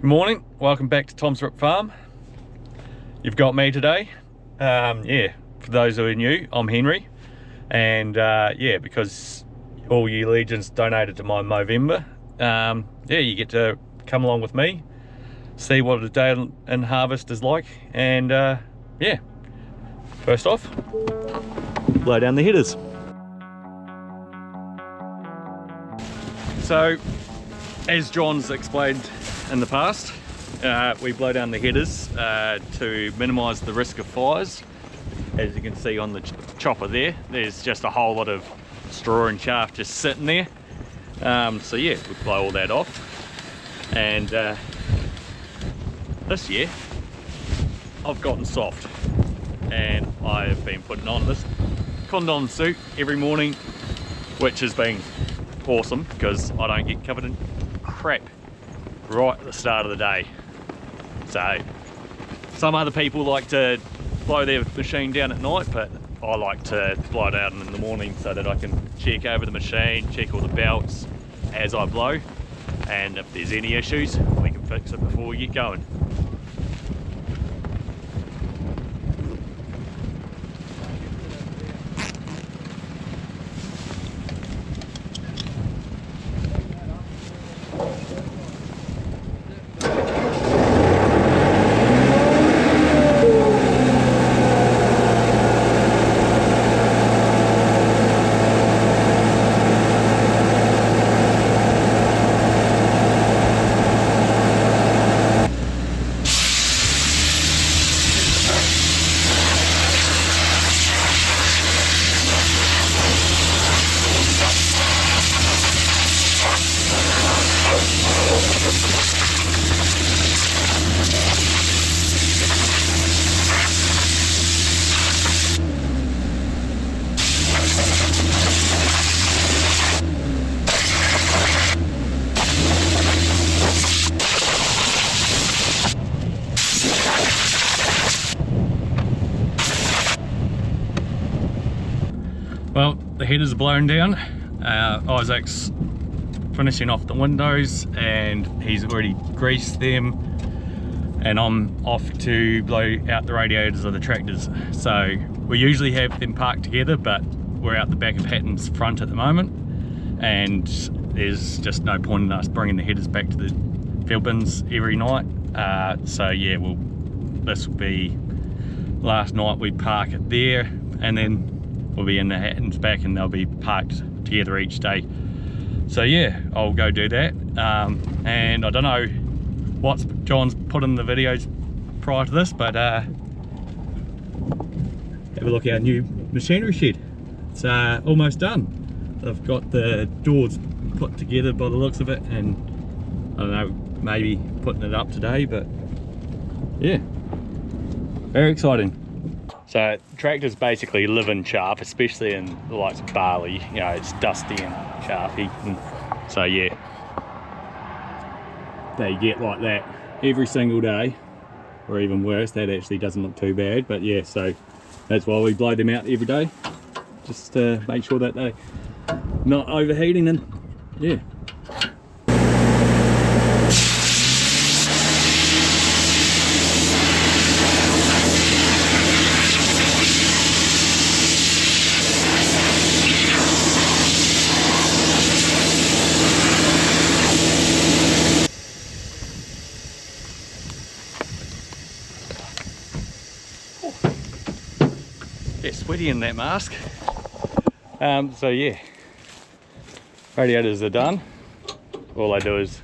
Good morning, welcome back to Tom's Brook Farm. You've got me today. Yeah, for those who are new, I'm Henry, and yeah, because all you legions donated to my Movember, yeah, you get to come along with me, see what a day in harvest is like, and yeah, first off, blow down the headers. So, as John's explained in the past, we blow down the headers to minimise the risk of fires. As you can see on the chopper there's just a whole lot of straw and chaff just sitting there. So yeah, we blow all that off. And this year, I've gotten soft. And I've been putting on this condom suit every morning, which has been awesome because I don't get covered in crap right at the start of the day. So some other people like to blow their machine down at night, but I like to blow it out in the morning so that I can check over the machine, check all the belts as I blow, and if there's any issues we can fix it before we get going. Well, the headers are blown down. Isaac's finishing off the windows and he's already greased them, and I'm off to blow out the radiators of the tractors. So we usually have them parked together, but we're out the back of Hatton's front at the moment, and there's just no point in us bringing the headers back to the field bins every night. So yeah, this will be last night. We park it there, and then we'll be in the Hatton's back and they'll be parked together each day. So yeah, I'll go do that. And I don't know what John's put in the videos prior to this, but have a look at our new machinery shed. It's almost done. I've got the doors put together by the looks of it, and I don't know, maybe putting it up today, but yeah, very exciting. So tractors basically live in chaff, especially in the likes of barley. You know, it's dusty and chaffy, and so yeah, they get like that every single day, or even worse. That actually doesn't look too bad, but yeah, so that's why we blow them out every day, just to make sure that they're not overheating, and yeah. Get sweaty in that mask. So yeah, radiators are done. All I do is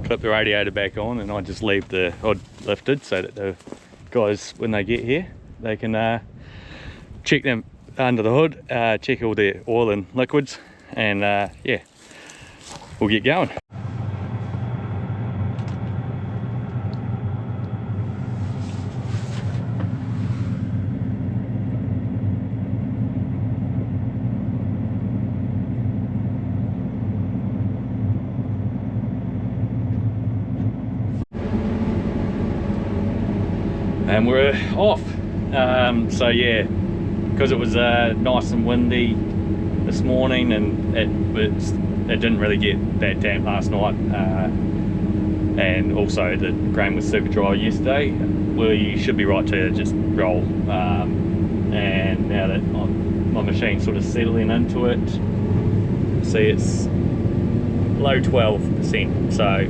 clip the radiator back on, and I just leave the hood lifted so that the guys, when they get here, they can check them under the hood, check all their oil and liquids, and yeah, we'll get going. And we're off. So yeah, because it was nice and windy this morning, and it didn't really get that damp last night. and also the grain was super dry yesterday. We should be right to just roll, and now that my machine's sort of settling into it, see it's low 12%, so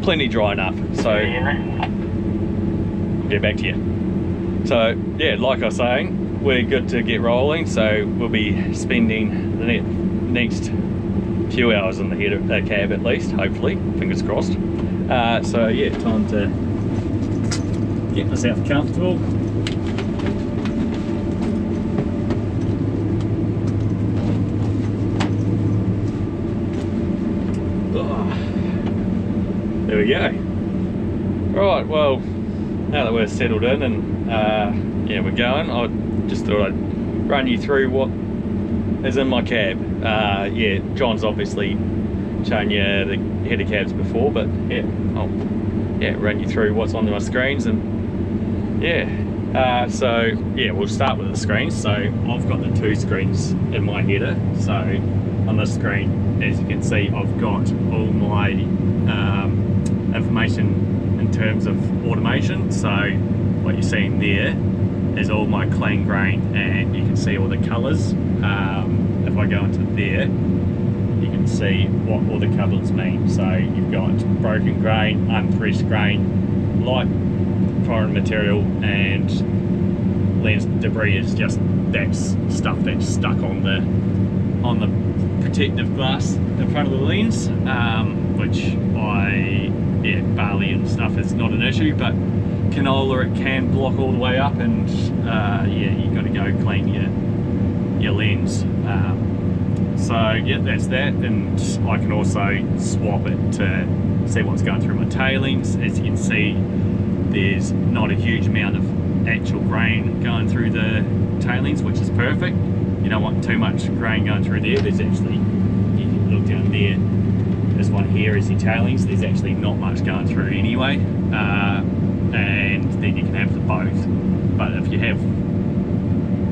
plenty dry enough. So get back to you. So yeah, like I was saying, we're good to get rolling, so we'll be spending the next few hours in the cab at least, hopefully, fingers crossed. So yeah, time to get myself comfortable. There we go. Right, well, now that we're settled in and yeah, we're going, I just thought I'd run you through what is in my cab. Yeah, John's obviously shown you the header cabs before, but yeah, I'll run you through what's on my screens. And yeah, so yeah, we'll start with the screens. So I've got the 2 screens in my header. So on this screen, as you can see, I've got all my information in terms of automation. So what you're seeing there is all my clean grain, and you can see all the colours. If I go into there, you can see what all the colours mean. So you've got broken grain, unthreshed grain, light foreign material, and lens debris is just that's stuff that's stuck on the protective glass in front of the lens, which barley and stuff is not an issue, but canola it can block all the way up, and yeah, you've got to go clean your lens. So yeah, that's that, and I can also swap it to see what's going through my tailings. As you can see, there's not a huge amount of actual grain going through the tailings, which is perfect. You don't want too much grain going through there. There's actually, you can look down there, this one here is the tailings. There's actually not much going through anyway, and then you can have the both. But if you have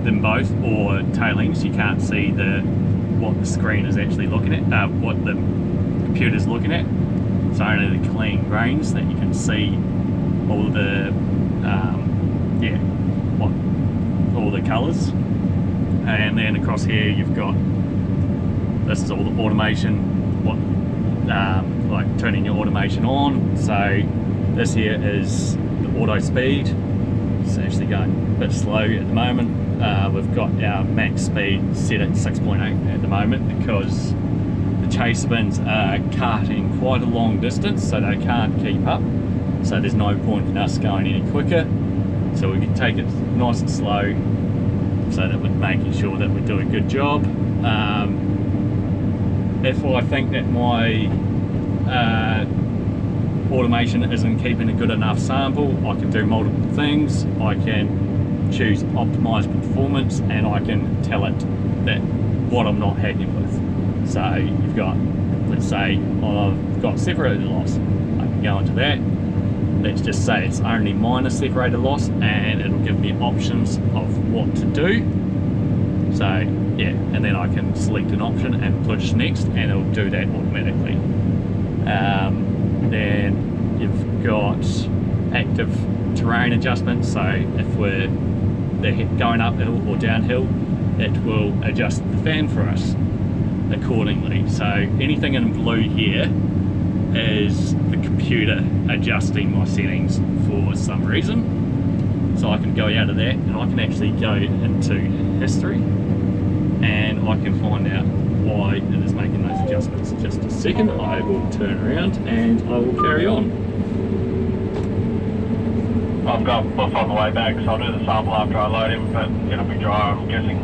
them both or tailings, you can't see what the screen is actually looking at, what the computer's looking at. It's only the clean grains that you can see all the all the colours. And then across here you've got, this is all the automation, like turning your automation on. So this here is the auto speed. It's actually going a bit slow at the moment. We've got our max speed set at 6.8 at the moment because the chase bins are carting quite a long distance, so they can't keep up. So there's no point in us going any quicker. So we can take it nice and slow, so that we're making sure that we're doing a good job. If I think that my automation isn't keeping a good enough sample, I can do multiple things. I can choose optimize performance, and I can tell it that what I'm not happy with. So you've got, let's say I've got separated loss, I can go into that. Let's just say it's only minus separated loss, and it'll give me options of what to do. So yeah, and then I can select an option and push next, and it'll do that automatically. Then you've got active terrain adjustment. So if they're going uphill or downhill, it will adjust the fan for us accordingly. So anything in blue here is the computer adjusting my settings for some reason. So I can go out of that, and I can actually go into history, and I can find out why it is making those adjustments. Just a second, I will turn around and I will carry on. I've got Buff on the way back, so I'll do the sample after I load him, but it'll be dry, I'm guessing.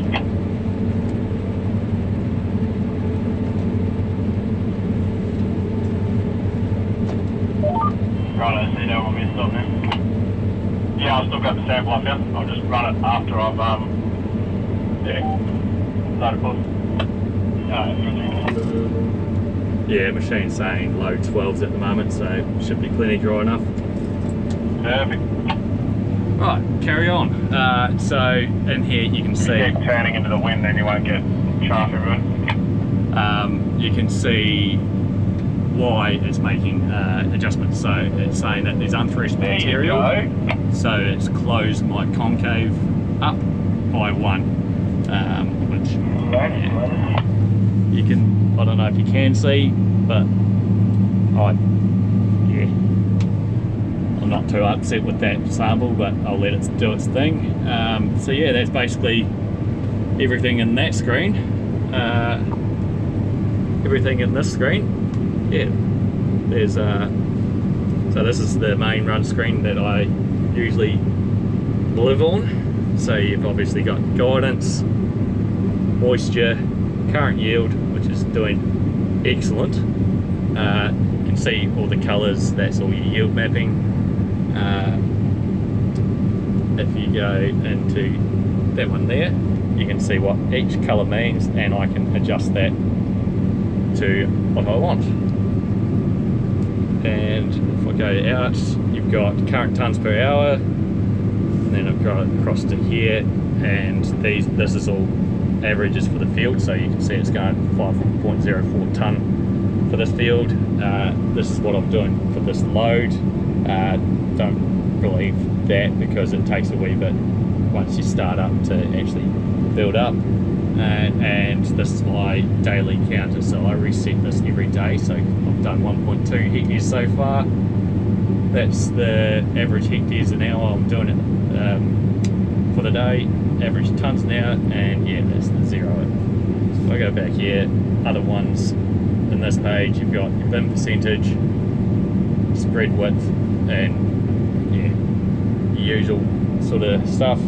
Right, so you know when we stop now. Yeah, I've still got the sample off here. I'll just run it after I've, loaded full. Yeah, machine's saying low 12s at the moment, so should be plenty dry enough. Perfect. Right, carry on. So in here you can see, keep turning into the wind, then you won't get chaff everywhere. You can see why it's making adjustments. So it's saying that there's unthreshed material, so it's closed my concave up by 1, which you can, I don't know if you can see, but I'm not too upset with that sample, but I'll let it do its thing. So yeah, that's basically everything in that screen. Everything in this screen, yeah, there's so this is the main run screen that I usually live on. So you've obviously got guidance, moisture, current yield, which is doing excellent. You can see all the colours, that's all your yield mapping. If you go into that one there, you can see what each colour means, and I can adjust that to what I want. And if I go out, you've got current tonnes per hour, and then I've got it across to here, and this is all averages for the field, so you can see it's going 5.04 tonne for this field. This is what I'm doing for this load. Don't believe that, because it takes a wee bit once you start up to actually build up. And this is my daily counter, so I reset this every day. So I've done 1.2 hectares so far. That's the average hectares an hour. I'm doing it for the day, average tonnes an hour, and yeah, that's the zero. So if I go back here, other ones in this page, you've got your bin percentage, spread width, and yeah, your usual sort of stuff.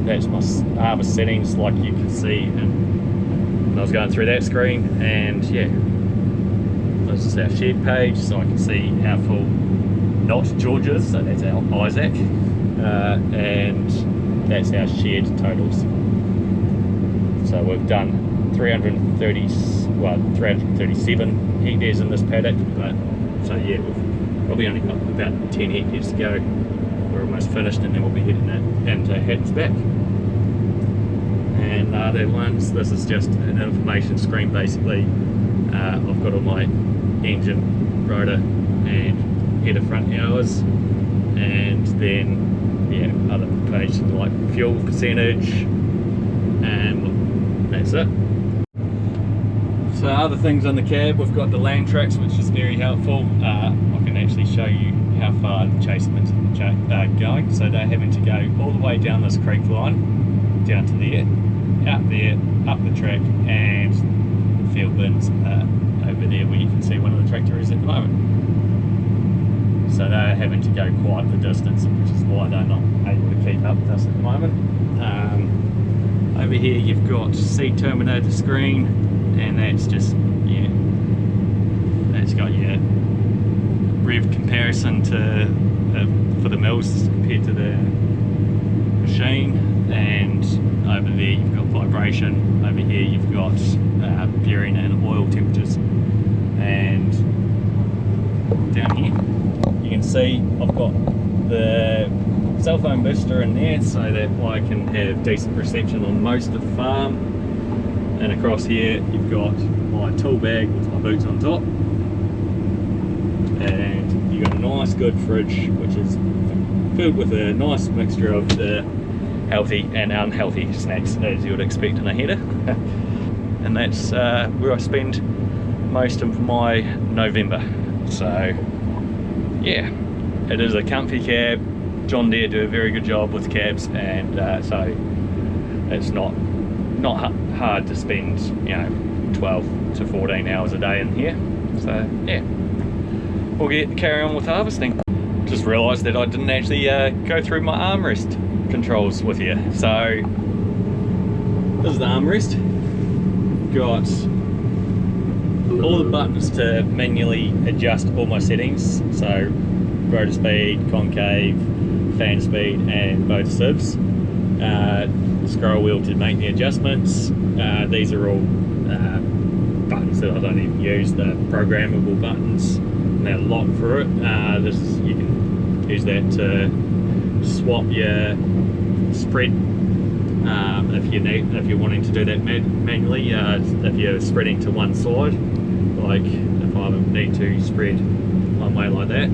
That's my harvest settings, like you can see, and when I was going through that screen. And yeah, this is our shared page, so I can see how full not George's, so that's our Isaac, and that's our shared totals. So we've done 337 hectares in this paddock, but so yeah, we've probably only got about 10 hectares to go. We're almost finished, and then we'll be heading into Hatton's Back. And other ones, this is just an information screen basically. I've got all my engine, rotor, and header front hours, and then yeah, other pages like fuel percentage, and that's it. So other things on the cab, we've got the land tracks, which is very helpful. I can actually show you how far the chasement's going. So they're having to go all the way down this creek line, down to there, out there, up the track, and the field bins over there where you can see one of the tractor is at the moment. So they're having to go quite the distance, which is why they're not able to keep up with us at the moment. Over here you've got seed terminator screen, and that's just, yeah, that's got your rev comparison to for the mills compared to the machine. And over there you've got vibration. Over here you've got bearing and oil temperatures. And down here you can see I've got the cell phone booster in there, so that I can have decent reception on most of the farm. And across here you've got my tool bag with my boots on top, and you've got a nice good fridge which is filled with a nice mixture of the healthy and unhealthy snacks, as you would expect in a header. And that's where I spend most of my November. So yeah, it is a comfy cab. John Deere do a very good job with cabs, and so it's not hard to spend, you know, 12 to 14 hours a day in here. So yeah, we'll carry on with harvesting. Just realised that I didn't actually go through my armrest controls with you. So this is the armrest. Got all the buttons to manually adjust all my settings. So rotor speed, concave, fan speed, and both sieves. Scroll wheel to make the adjustments. These are all buttons that I don't even use. The programmable buttons, and they're locked for it. This is, you can use that to swap your spread if you're wanting to do that manually. If you're spreading to one side, like I need to spread one way like that,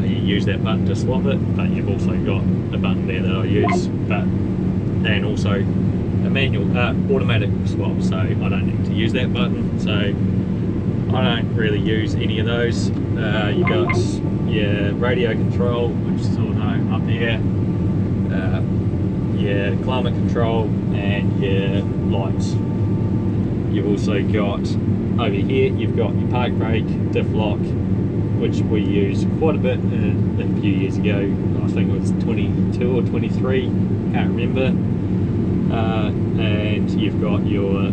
you use that button to swap it, but you've also got a button there that I use, and also a manual automatic swap, so I don't need to use that button, so I don't really use any of those. You've got your radio control, which is all up there, your climate control and your lights. You've also got over here, you've got your park brake, diff lock, which we used quite a bit a few years ago. I think it was 22 or 23, can't remember. And you've got your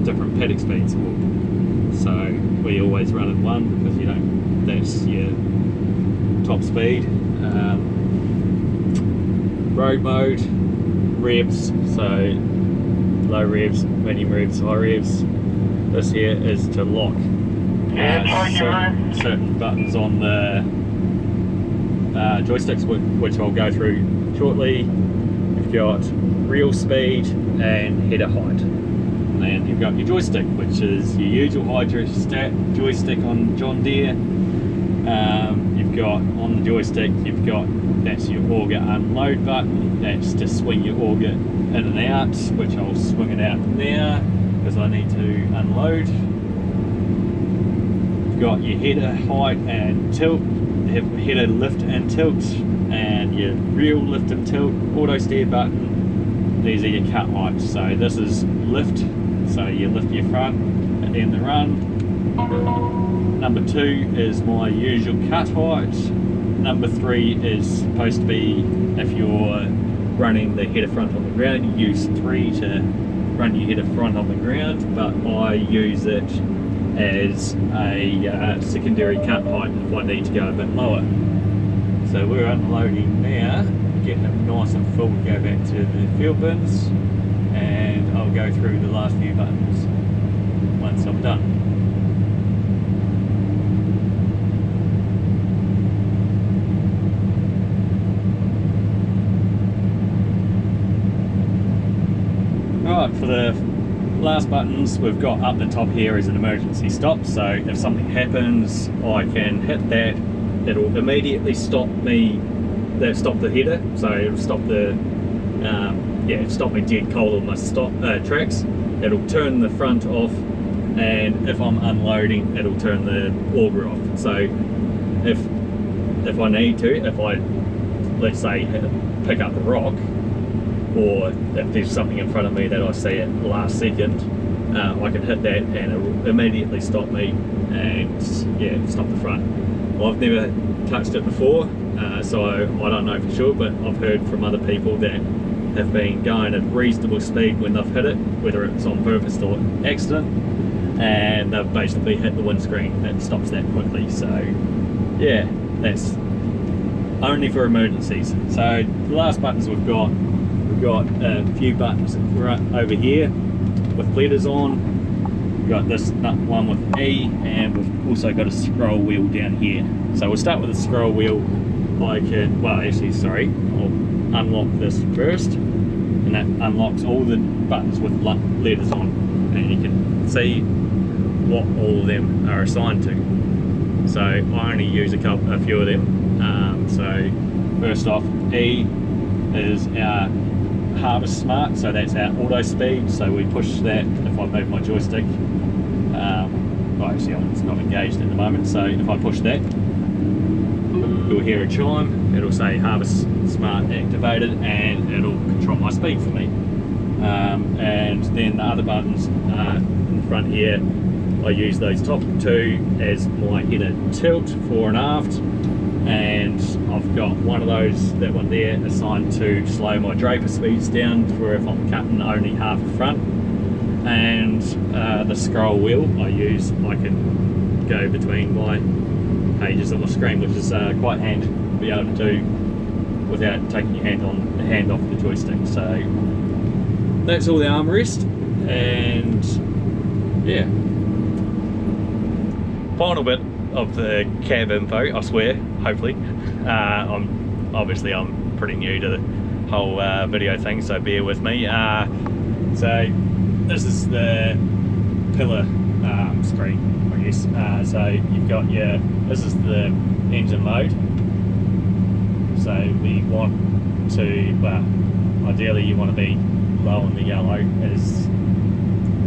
different paddock speeds. So we always run at 1 because that's your top speed. Road mode, revs, so low revs, medium revs, high revs. This here is to lock certain buttons on the joysticks, which I'll go through shortly. You've got reel speed and header height. And you've got your joystick, which is your usual high joystick on John Deere. You've got on the joystick, that's your auger unload button. That's to swing your auger in and out, which I'll swing it out now because I need to unload. You've got your header height and tilt, header lift and tilt, and your reel lift and tilt, auto steer button. These are your cut heights. So this is lift, so you lift your front at the end of the run. Number 2 is my usual cut height. Number 3 is supposed to be if you're running the header front on the ground, you use 3 to run your header front on the ground, but I use it as a secondary cut height if I need to go a bit lower. So we're unloading now, getting it nice and full to go back to the fuel bins, and I'll go through the last few buttons once I'm done. Right, for the last buttons, we've got up the top here is an emergency stop, so if something happens I can hit that. It'll immediately stop the header, so it'll stop stop me dead cold on my tracks. It'll turn the front off, and if I'm unloading, it'll turn the auger off. So if I need to, if I, let's say, pick up a rock, or if there's something in front of me that I see at the last second, I can hit that and it'll immediately stop me and stop the front. I've never touched it before, so I don't know for sure, but I've heard from other people that have been going at reasonable speed when they've hit it, whether it's on purpose or accident, and they've basically hit the windscreen. It stops that quickly. So yeah, that's only for emergencies. So the last buttons we've got a few buttons right over here with letters on. We've got this one with E, and we've also got a scroll wheel down here. So we'll start with the scroll wheel. I'll unlock this first, and that unlocks all the buttons with letters on, and you can see what all of them are assigned to. So I only use a few of them. So first off, E is our Harvest Smart, so that's our auto speed, so we push that if I move my joystick. Actually it's not engaged at the moment, so if I push that, you'll hear a chime, it'll say Harvest Smart activated, and it'll control my speed for me. And then the other buttons in front here, I use those top 2 as my header tilt fore and aft, and I've got one of those, that one there, assigned to slow my draper speeds down for if I'm cutting only half the front. And the scroll wheel I can go between my pages on the screen, which is quite handy to be able to do without taking your hand off the joystick. So that's all the armrest, and yeah. Final bit of the cab info, I swear, hopefully. I'm pretty new to the whole video thing, so bear with me. So this is the pillar screen, I guess. So you've got this is the engine mode. So we want to, well, ideally you want to be low on the yellow, as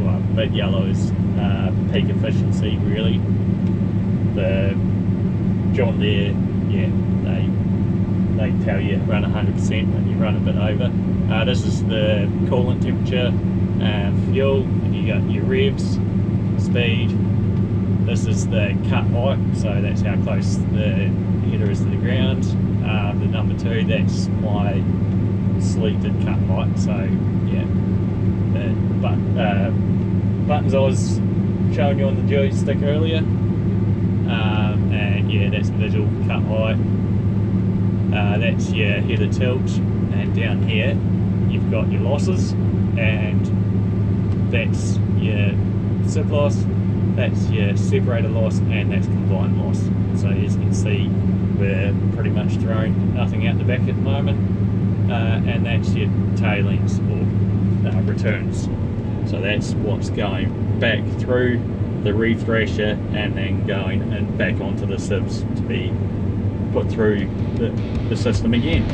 well, mid yellow is peak efficiency really. The John Deere, yeah, they tell you run 100% and you run a bit over. This is the coolant temperature, fuel, and you got your revs, speed. This is the cut height, so that's how close the header is to the ground. The number 2, that's my selected cut height, so yeah. Buttons I was showing you on the joystick earlier, and yeah, that's the visual cut height. That's your header tilt, and down here you've got your losses, and that's your SIP loss, that's your separator loss, and that's combined loss. So as you can see, we're pretty much throwing nothing out the back at the moment, and that's your tailings or returns. So that's what's going back through the refresher and then going and back onto the sieves to be put through the system again.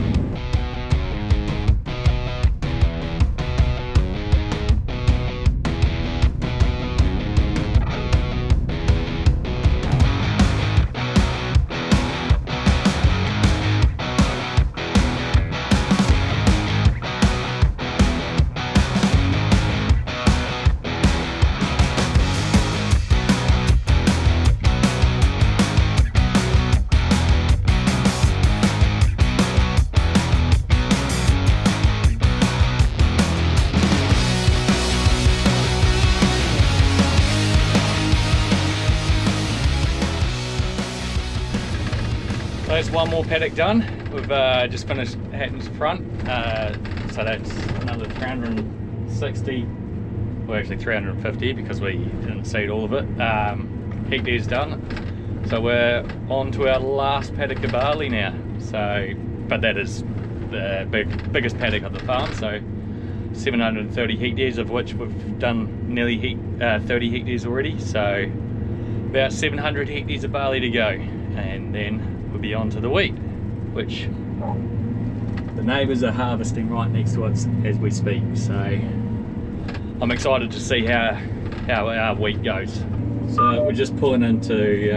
There's one more paddock done. We've just finished Hatton's front, so that's another 360, well actually 350 because we didn't seed all of it, hectares done. So we're on to our last paddock of barley now. So, but that is the biggest paddock of the farm, so 730 hectares, of which we've done nearly 30 hectares already, so about 700 hectares of barley to go, and then we'll be on to the wheat, which the neighbours are harvesting right next to us as we speak. So I'm excited to see how our wheat goes. So we're just pulling into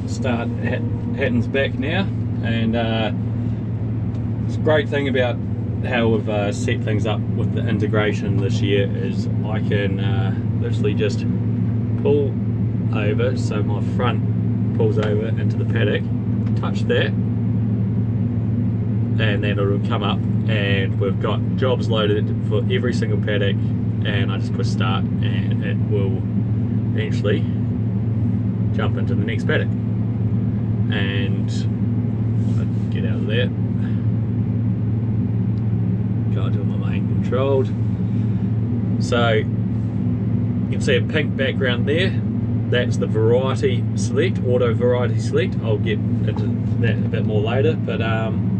start Hatton's back now, and it's a great thing about how we've set things up with the integration this year is I can literally just pull over, so my front pulls over into the paddock, touch that, and then it'll come up, and we've got jobs loaded for every single paddock, and I just push start and it will eventually jump into the next paddock. And I'll get out of there, go into my main controlled. So you can see a pink background there. That's the variety select, auto variety select. I'll get into that a bit more later, but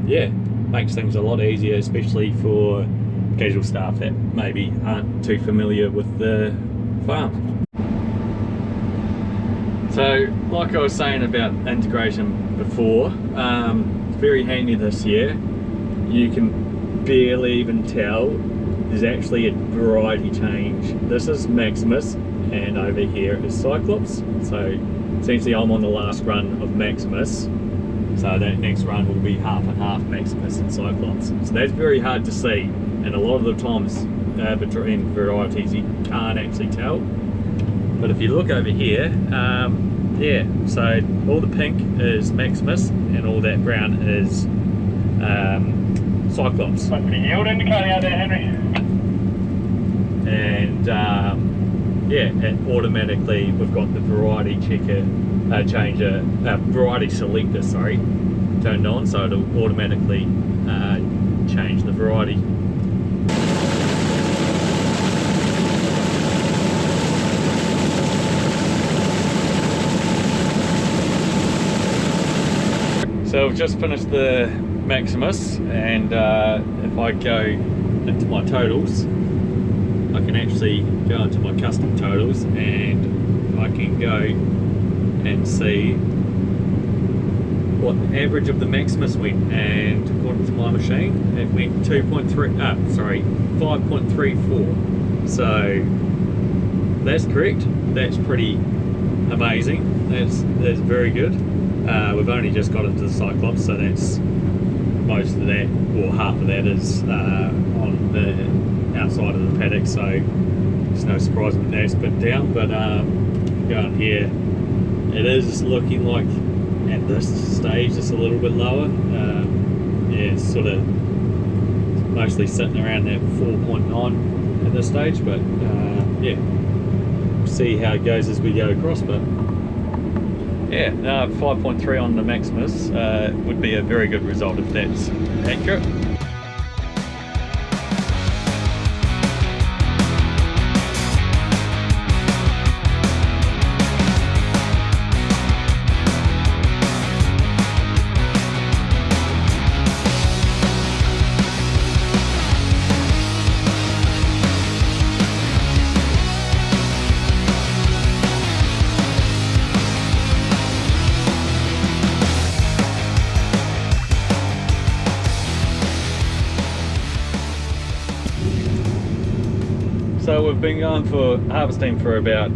yeah, makes things a lot easier, especially for casual staff that maybe aren't too familiar with the farm. So, like I was saying about integration before, it's very handy this year. You can barely even tell there's actually a variety change. This is Maximus, and over here is Cyclops. So essentially I'm on the last run of Maximus, so that next run will be half and half Maximus and Cyclops. So that's very hard to see, and a lot of the times between varieties you can't actually tell. But if you look over here, yeah, so all the pink is Maximus and all that brown is Cyclops. Put the yield indicator out there, Henry. And yeah, and automatically we've got the variety checker variety selector, sorry, turned on, so it'll automatically change the variety. So I've just finished the Maximus, and if I go into my totals, I can actually go into my custom totals and I can go and see what the average of the Maximus went, and according to my machine it went 5.34. So that's correct. That's pretty amazing. That's very good. We've only just got into the Cyclops, so that's most of that, or half of that, is on the outside of the paddock, so it's no surprise that that's been down. But going here, it is looking like at this stage it's a little bit lower. Yeah, it's sort of mostly sitting around that 4.9 at this stage, but yeah, we'll see how it goes as we go across. But yeah, 5.3 on the Maximus would be a very good result if that's accurate. So we've been going for harvesting for about,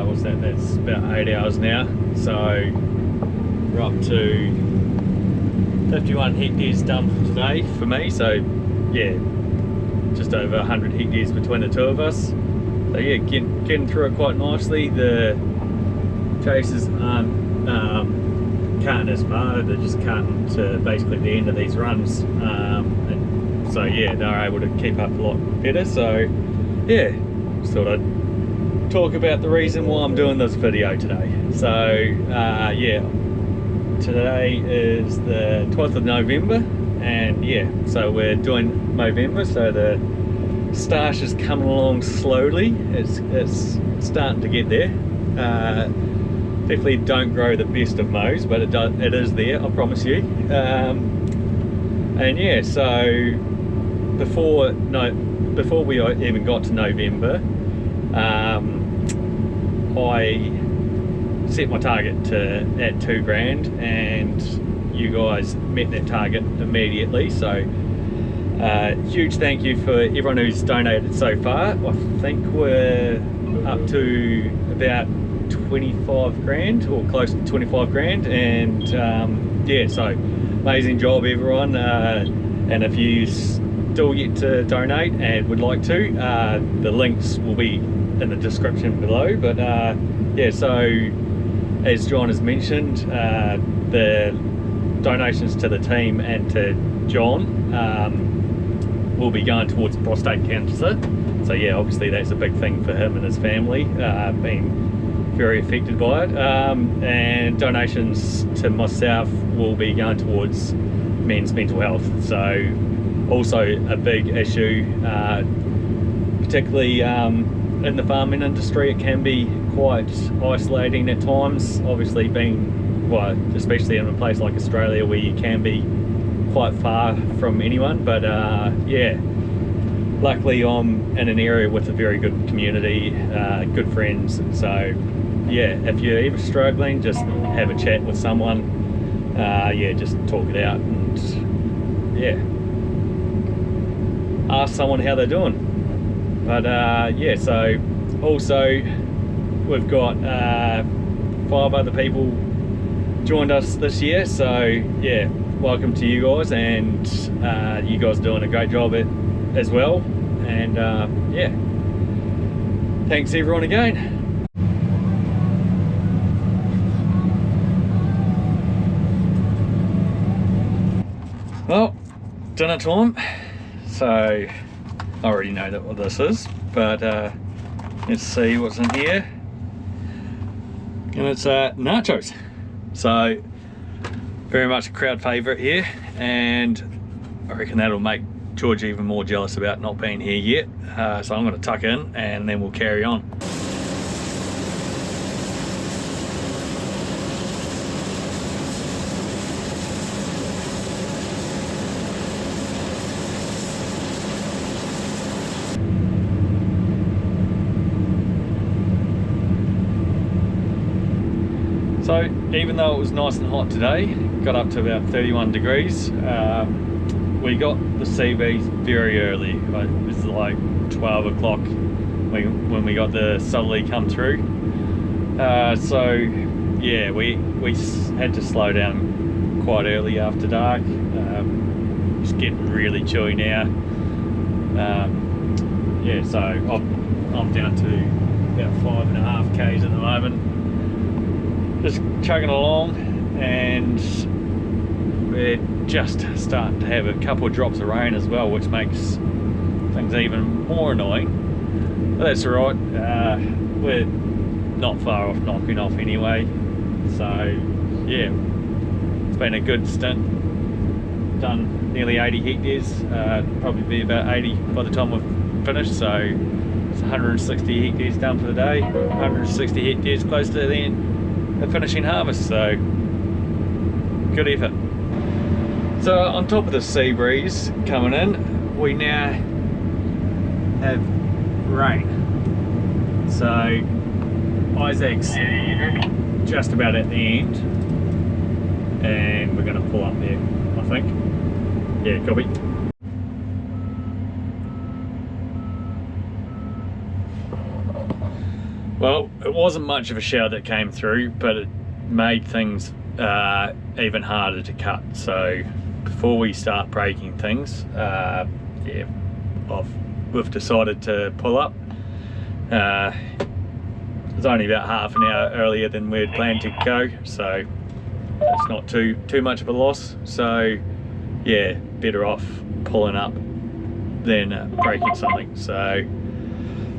what's that, that's about 8 hours now. So we're up to 51 hectares done for today for me. So yeah, just over 100 hectares between the two of us. So yeah, getting through it quite nicely. The chasers aren't carting as far, they're just carting to basically the end of these runs. And so yeah, they're able to keep up a lot better. So yeah, just thought I'd talk about the reason why I'm doing this video today. So yeah, today is the 12th of November, and yeah, so we're doing Movember. So the stash is coming along slowly. It's starting to get there. Definitely don't grow the best of mows, but it is there, I promise you. And yeah, so before we even got to November, I set my target at $2,000, and you guys met that target immediately. So huge thank you for everyone who's donated so far. I think we're up to about 25 grand, or close to 25 grand, and yeah, so amazing job everyone. And if you still yet to donate and would like to, the links will be in the description below. But yeah, so as John has mentioned, the donations to the team and to John will be going towards prostate cancer. So yeah, obviously that's a big thing for him and his family, being very affected by it. And donations to myself will be going towards men's mental health. So also a big issue, particularly in the farming industry. It can be quite isolating at times, obviously being, well, especially in a place like Australia where you can be quite far from anyone. But yeah, luckily I'm in an area with a very good community, good friends. So yeah, if you're ever struggling, just have a chat with someone, yeah, just talk it out, and yeah, ask someone how they're doing. But yeah, so also we've got 5 other people joined us this year. So yeah, welcome to you guys, and you guys are doing a great job as well. And yeah, thanks everyone again. Well, dinner time. So I already know that what this is, but let's see what's in here. And it's nachos. So very much a crowd favorite here, and I reckon that'll make George even more jealous about not being here yet. So I'm going to tuck in and then we'll carry on. So even though it was nice and hot today, got up to about 31 degrees, we got the CVs very early. It was like 12 o'clock when we got the southerly come through. So yeah, we had to slow down quite early after dark. It's getting really chilly now. Yeah, so I'm down to about 5.5 k's at the moment, just chugging along, and we're just starting to have a couple of drops of rain as well, which makes things even more annoying, but that's alright. We're not far off knocking off anyway, so yeah, it's been a good stint. Done nearly 80 hectares, probably be about 80 by the time we've finished, so it's 160 hectares done for the day, 160 hectares close to the finishing harvest, so good effort. So on top of the sea breeze coming in, we now have rain. So Isaac's just about at the end, and we're going to pull up there, I think. Yeah, copy. Well, it wasn't much of a shower that came through, but it made things even harder to cut. So before we start breaking things, yeah, we've decided to pull up. It's only about half an hour earlier than we'd planned to go, so it's not too much of a loss. So yeah, better off pulling up than breaking something. So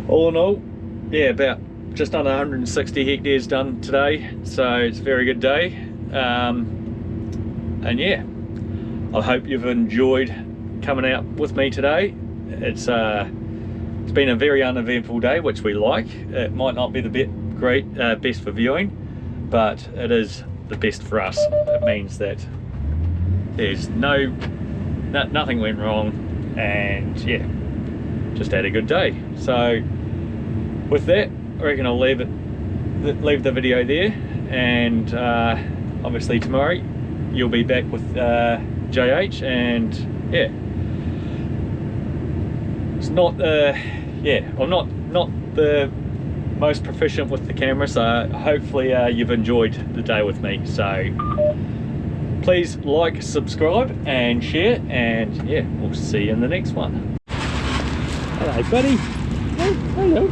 all in all, yeah, about just under 160 hectares done today, so it's a very good day. And yeah, I hope you've enjoyed coming out with me today. It's been a very uneventful day, which we like. It might not be the best for viewing, but it is the best for us. It means that there's nothing went wrong, and yeah, just had a good day. So with that, I reckon I'll leave the video there, and obviously tomorrow you'll be back with JH, and yeah, it's not yeah, I'm not the most proficient with the camera, so hopefully you've enjoyed the day with me. So please like, subscribe and share, and yeah, we'll see you in the next one. Hello buddy. Hello.